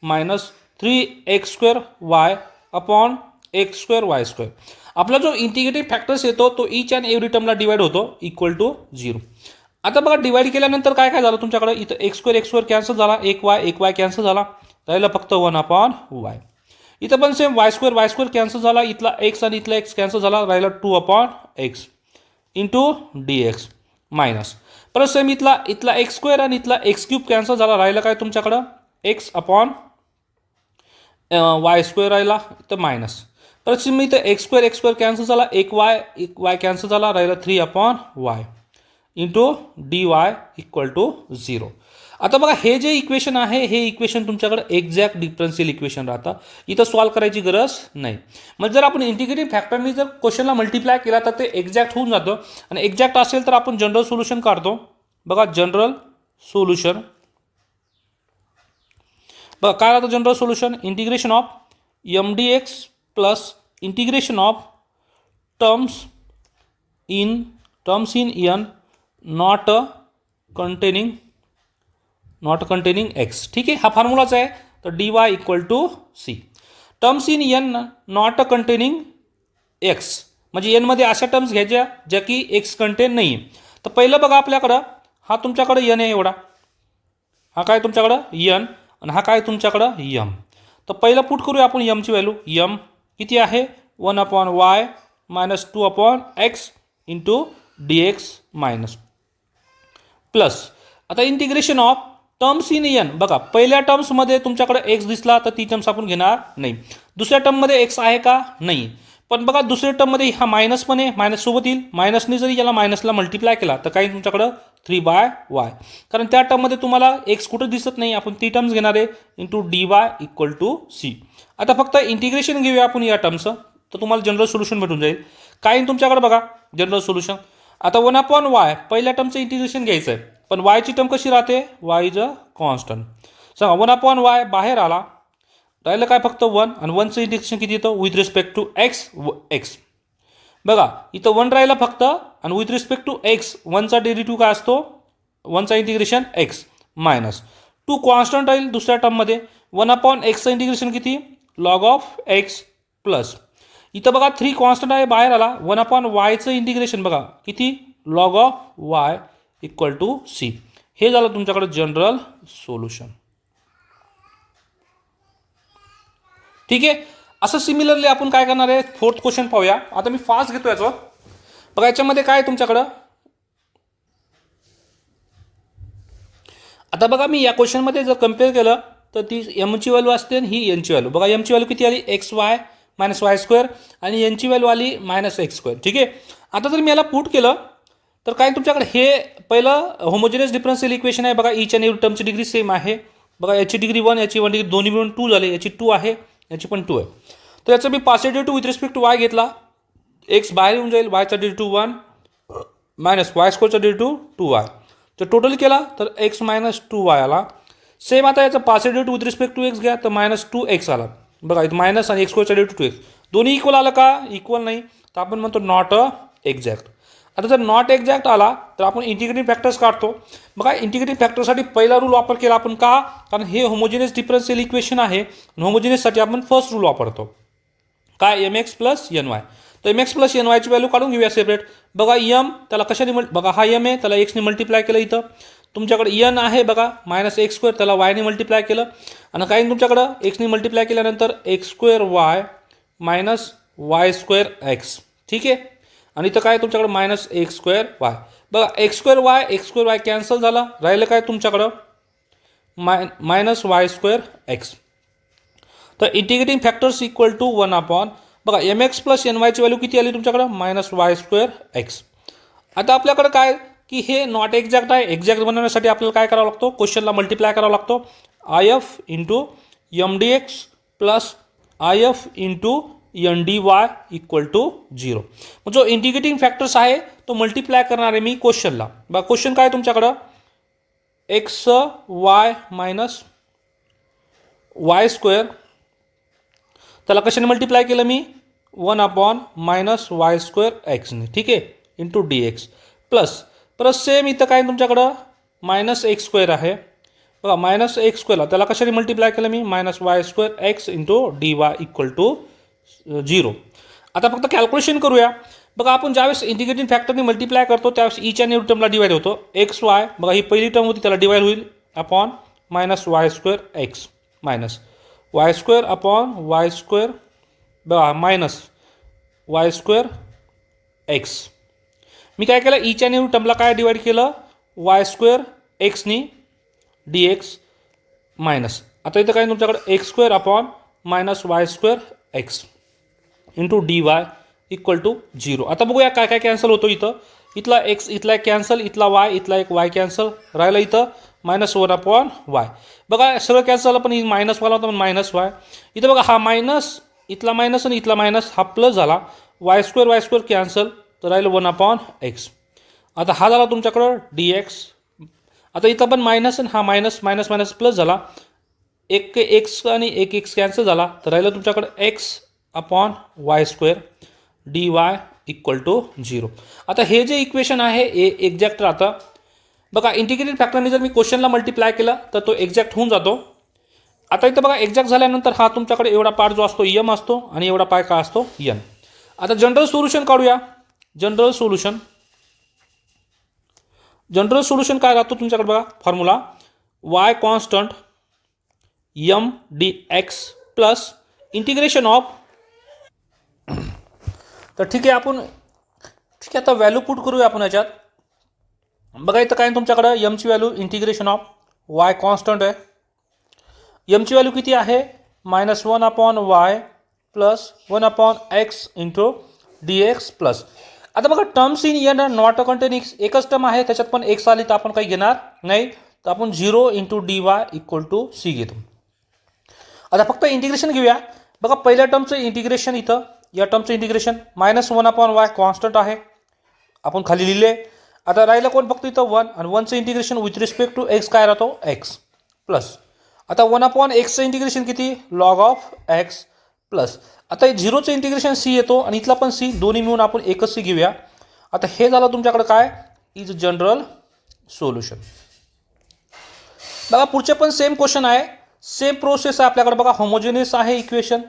-3x²y x square Y square. आपला जो इंटिग्रेटिंग फॅक्टर्स येतो तो ईच अँड एव्हरी टर्मला डिवाइड होतो इक्वल टू 0. आता बघा डिवाइड केल्यानंतर काय काय झालं तुमच्याकडे, इथं एक्स स्क्वेअर कॅन्सल झाला, एक वाय कॅन्सल झाला, राहिलं फक्त 1/y. इथं पण सेम वाय स्क्वेअर कॅन्सल झाला, इथला एक्स आणि इथला एक्स कॅन्सल झाला, राहिलं 2/x इंटू dx मायनस. परत सेम इथला एक्स स्क्वेअर आणि इथला एक्स क्यूब कॅन्सल झाला, राहिलं काय तुमच्याकडं x/y स्क्वेअर राहिला, तर मायनस. परत सेम इथं एक्स स्क्वेअर कॅन्सल झाला, एक वाय कॅन्सल झाला, राहिलं 3/y into dy equal to 0. आता बघा हे जे इक्वेशन आहे हे इक्वेशन तुमच्याकडे एक्झॅक्ट डिफरन्शियल इक्वेशन राहतं, इथं सॉल्व करायची गरज नाही. मग जर आपण इंटिग्रेटिंग फॅक्टरनी जर क्वेश्चनला मल्टिप्लाय केला तर ते एक्झॅक्ट होऊन जातं, आणि एक्झॅक्ट असेल तर आपण जनरल सोल्युशन काढतो. बघा जनरल सोल्युशन, बघा काय राहतं general solution, integration of mdx plus integration of terms in n not containing X. ठीक आहे, हा फॉर्म्युलाच आहे. तर dy equal to C. Terms in n not containing X, म्हणजे एनमध्ये अशा टर्म्स घ्यायच्या ज्या की एक्स कंटेन नाही आहे. तर पहिलं बघा आपल्याकडं हा तुमच्याकडं n आहे एवढा, हा काय तुमच्याकडं n, आणि हा काय तुमच्याकडं m. तर पहिलं पुट करूया आपण mची व्हॅल्यू. m किती आहे 1/y minus 2/x into dx minus plus. आता integration of terms in n, बघा पहिल्या टर्म्समध्ये तुमच्याकडे एक्स दिसला तर ती टर्म्स आपण घेणार नाही. दुसऱ्या टर्ममध्ये एक्स आहे का, नाही. पण बघा दुसऱ्या टर्ममध्ये हा मायनस पण आहे, मायनस सोबत येईल. मायनसने जरी याला मायनसला मल्टिप्लाय केला तर काही तुमच्याकडं 3/y, कारण त्या टर्ममध्ये तुम्हाला एक्स कुठं दिसत नाही, आपण ती टर्म्स घेणार आहे into dy equal to C. आता फक्त इंटिग्रेशन घेऊया आपण या टर्मचं, तर तुम्हाला जनरल सोल्युशन भेटून जाईल. काय तुमच्याकडे बघा जनरल सोल्युशन, आता 1/y पहिल्या टर्मचं इंटिग्रेशन घ्यायचं आहे, पण वायची टर्म कशी राहते, वाय इज अ कॉन्स्टंट. सांगा 1/y बाहेर आला, राहिलं काय फक्त 1, आणि 1चं इंटिग्रेशन किती येतं विथ रिस्पेक्ट टू एक्स. बघा इथं 1 राहिला फक्त, आणि विथ रिस्पेक्ट टू एक्स 1चा डेरिव्हेटिव्ह काय असतो, 1चा इंटिग्रेशन एक्स मायनस 2 कॉन्स्टंट राहील दुसऱ्या टर्ममध्ये. 1/xचं इंटिग्रेशन किती लॉग ऑफ एक्स प्लस. इथं बघा 3 कॉन्स्टंट आहे बाहेर आला, 1/yचं इंटिग्रेशन बघा किती log of y equal to C. हे झालं तुमच्याकडे जनरल सोल्युशन. ठीक आहे, असं सिमिलरली आपण काय करणार आहे, फोर्थ क्वेश्चन पाहूया. आता मी फास्ट घेतो याचं. बघा याच्यामध्ये काय तुमच्याकडं, आता बघा मी या क्वेश्चनमध्ये जर कम्पेअर केलं तर ती एमची व्हॅल्यू असते आणि ही एनची व्हॅल्यू. बघा एमची व्हॅल्यू किती आली XY मायनस वाय स्क्वेअर, आणि एनची व्हॅल्यू आली मायनस एक्स स्क्वेअर. ठीक आहे, आता जर मी याला पुट केलं तर काय तुमच्याकडे हे पहिलं होमोजेनियस डिफरन्शियल इक्वेशन आहे. बघा ईच अँड एव्हरी टर्मची डिग्री सेम आहे. बघा याची डिग्री 1, याची 1 डिग्री, दोन्ही मिळून 2 झाले, याची 2 आहे, याची पण 2 आहे. तर याचा मी partial derivative with respect to y घेतला, एक्स बाहेर येऊन जाईल, वायचा डेरिव्हेटिव्ह 1 मायनस वाय स्क्वेअरचा डेरिव्हेटिव्ह 2y. तर टोटल केला तर x मायनस 2y आला. सेम आता याचा partial derivative with respect to X घ्या, तर मायनस 2x आला. बघा इथं मायनस आणि एक्स स्क्वेअरचा डेरिव्हेटिव्ह 2x, दोन्ही इक्वल आलं का, इक्वल नाही, तर आपण म्हणतो नॉट एक्झॅक्ट. आता जर नॉट एक्झॅक्ट आला तर आपण इंटिग्रेटिंग फॅक्टर्स काढतो. बघा इंटिग्रेटिंग फॅक्टरसाठी पहिला रूल वापर केला आपण, का, कारण हे होमोजेनियस डिफरन्शियल इक्वेशन आहे. होमोजेनियससाठी आपण फर्स्ट रूल वापरतो, काय mx प्लस ny. तर mx प्लस nyची व्हॅल्यू काढून घेऊया सेपरेट. बघा m त्याला कशाने बघा हा m आहे, त्याला एक्सने मल्टिप्लाय केलं. इथं तुमच्याकडे n आहे बघा मायनस एक्स स्क्वेअर, त्याला वायने मल्टिप्लाय केलं, आणि काही तुमच्याकडं एक्सने मल्टिप्लाय केल्यानंतर x square y minus y square x. ठीक आहे, आणि इथं काय तुमच्याकडं मायनस एक्स स्क्वेअर वाय. बघा एक्स स्क्वेअर वाय कॅन्सल झाला, राहिलं काय तुमच्याकडं मायनस वाय स्क्वेअर एक्स. तर इंटिग्रेटिंग फॅक्टर्स इक्वल टू 1/, बघा mx प्लस nyची व्हॅल्यू किती आली तुमच्याकडं मायनस वाय स्क्वेअर एक्स. आता आपल्याकडं काय की हे नॉट एक्झॅक्ट आहे, एक्झॅक्ट बनवण्यासाठी आपल्याला काय करावं लागतो, क्वेश्चनला मल्टिप्लाय करावा लागतो. IF into MDX plus IF into NDY equal to 0. मग जो इंटिग्रेटिंग फॅक्टर्स आहे तो मल्टिप्लाय करणार आहे मी क्वेश्चनला. बघा क्वेश्चन काय तुमच्याकडं XY मायनस वाय स्क्वेअर, त्याला कशाने मल्टिप्लाय केलं मी 1/, मायनस वाय स्क्वेअर एक्सने. ठीक आहे, इंटू dx प्लस परत सेम इथं काय तुमच्याकडं मायनस एक्स स्क्वेअर आहे. बघा मायनस एक्स स्क्वेअरला त्याला कशाने मल्टिप्लाय केलं मी minus y square x into dy equal to 0. आता फक्त कॅल्क्युलेशन करूया. बघा आपण ज्यावेळेस इंटिग्रेटिंग फॅक्टरने मल्टिप्लाय करतो त्यावेळेस ईच आणि एव्हरी टर्मला डिवाइड होतो. एक्स वाय बघा ही पहिली टर्म होती त्याला डिवाइड होईल upon minus y square x minus y square upon Y square बघा मायनस वाय स्क्वेअर एक्स. मी काय केलं ईच आणि एव्हरी टर्मला काय डिवाइड केलं वाय स्क्वेअर एक्सनी डी एक्स मायनस आता इथं काय तुमच्याकडे x square upon minus y square x into D Y equal to 0. आता बघूया काय काय कॅन्सल होतो इथं. इथला एक्स इथला एक कॅन्सल, इथला वाय इथला एक वाय कॅन्सल राहिलं इथं -1 अपॉन वाय. बघा सगळं कॅन्सल झालं पण मायनस वाला होता पण मायनस वाय. इथं बघा हा मायनस इथला मायनस आणि इथला मायनस हा प्लस झाला. वाय स्क्वेअर कॅन्सल तर राहिलं 1 अपॉन एक्स. आता हा झाला तुमच्याकडं डी एक्स. आता इथं पण मायनस आणि हा मायनस मायनस मायनस प्लस झाला. एक एक्स आणि एक एक्स कॅन्सल झाला तर राहिलं तुमच्याकडं X upon Y square D Y equal to 0. आता हे जे इक्वेशन आहे हे एक्झॅक्ट राहतं. बघा इंटिग्रेटेड फॅक्टरने जर मी क्वेश्चनला मल्टिप्लाय केला तर तो एक्झॅक्ट होऊन जातो. आता इथं बघा एक्झॅक्ट झाल्यानंतर हा तुमच्याकडे एवढा पार्ट जो असतो यम असतो आणि एवढा पाय काय असतो यन. आता जनरल सोल्युशन काढूया. जनरल सोल्युशन काय राहतो तुमच्याकडे बघा formula Y constant M D x plus integration of. तर ठीक आहे आता व्हॅल्यू पुट करूया आपण याच्यात. बघा इथं काय तुमच्याकडं यमची value integration of y constant आहे. यमची व्हॅल्यू किती आहे -1 upon y plus 1 upon x into d x plus. आता बघा terms in n not a contain x एकच टर्म आहे त्याच्यात पण एक्स आली तर आपण काही घेणार नाही तर आपण 0 into D Y equal to C घेतो. आता फक्त इंटिग्रेशन घेऊया. बघा पहिल्या टर्मचं इंटिग्रेशन इथं या टर्मचं इंटिग्रेशन -1 अपॉन वाय कॉन्स्टंट आहे आपण खाली लिहिले. आता राहिलं कोण फक्त इथं 1 आणि 1चं integration with respect to x काय राहतो एक्स प्लस. आता 1 अपॉन एक्सचं इंटिग्रेशन किती लॉग ऑफ एक्स प्लस. आता 0चं इंटिग्रेशन सी येतो आणि इथला पण सी दोन्ही मिळून आपण एकच सी घेऊया. आता हे झालं तुमच्याकडे काय इज जनरल सोल्युशन. बघा पुढचे पण सेम क्वेश्चन आहे सेम प्रोसेस आहे आपल्याकडे. बघा होमोजेनियस आहे इक्वेशन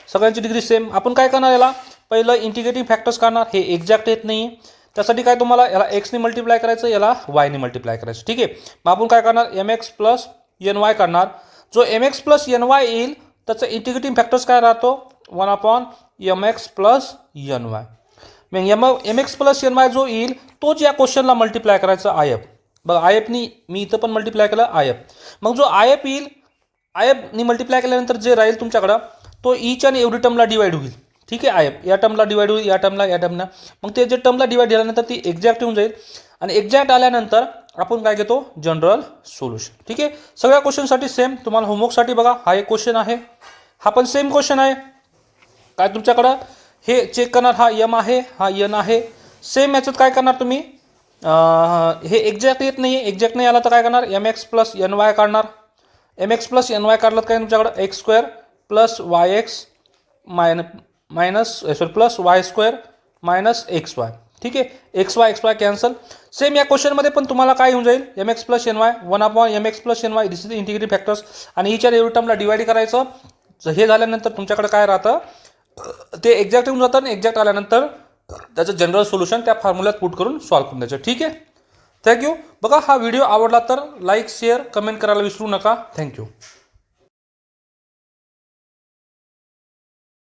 सगळ्यांची डिग्री सेम. आपण काय करणार याला पहिलं इंटिग्रेटिंग फॅक्टर्स काढणार. हे एक्झॅक्ट येत नाही त्यासाठी काय तुम्हाला याला एक्सने मल्टिप्लाय करायचं याला वायने मल्टिप्लाय करायचं. ठीक आहे मग आपण काय करणार m x plus N y काढणार. जो m x plus N y येईल त्याचं इंटिग्रेटिंग फॅक्टर्स काय राहतो 1 upon M x plus N y. मग m x plus N y जो येईल तोच या क्वेश्चनला मल्टिप्लाय करायचा आय एफ. बघा आय एफनी मी इथं पण मल्टिप्लाय केलं आय एफ. मग जो आय एफ येईल आय एफनी मल्टिप्लाय केल्यानंतर जे राहील तुमच्याकडं तो ईच आणि एवढी टर्मला डिवाइड होईल. ठीक आहे आय एफ या टर्मला डिवाइड होईल या टर्मला मग ते जे टर्मला डिवाइड झाल्यानंतर ती एक्झॅक्ट येऊन जाईल आणि एक्झॅक्ट आल्यानंतर आपण काय घेतो जनरल सोल्युशन. ठीक आहे सगळ्या क्वेश्चनसाठी सेम. तुम्हाला होमवर्कसाठी बघा हा एक क्वेश्चन आहे हा पण सेम क्वेश्चन आहे. काय तुमच्याकडं हे चेक करणार हा यम आहे हा यन आहे सेम. याच्यात काय करणार तुम्ही हे एक्झॅक्ट येत नाही एक्झॅक्ट नाही आला तर काय करणार m x plus N y काढणार. M x plus N y काढलं काय तुमच्याकडं x square plus y x plus y square minus x y. ठीक आहे एक्स वाय कॅन्सल. सेम या क्वेश्चनमध्ये पण तुम्हाला काय होऊन जाईल M x plus N Y 1 upon M x plus N Y this is integrating factors आणि ईच आणि एव्हरी टर्मला डिवाइड करायचं. हे झाल्यानंतर तुमच्याकडे काय राहतं ते एक्झॅक्ट येऊन जातं आणि एक्झॅक्ट आल्यानंतर त्याचं जनरल सोल्युशन त्या फॉर्म्युल्यात पुट करून सॉल्व्ह करून द्यायचं. ठीक आहे थँक्यू. बघा हा व्हिडिओ आवडला तर लाईक शेअर कमेंट करायला विसरू नका. थँक्यू.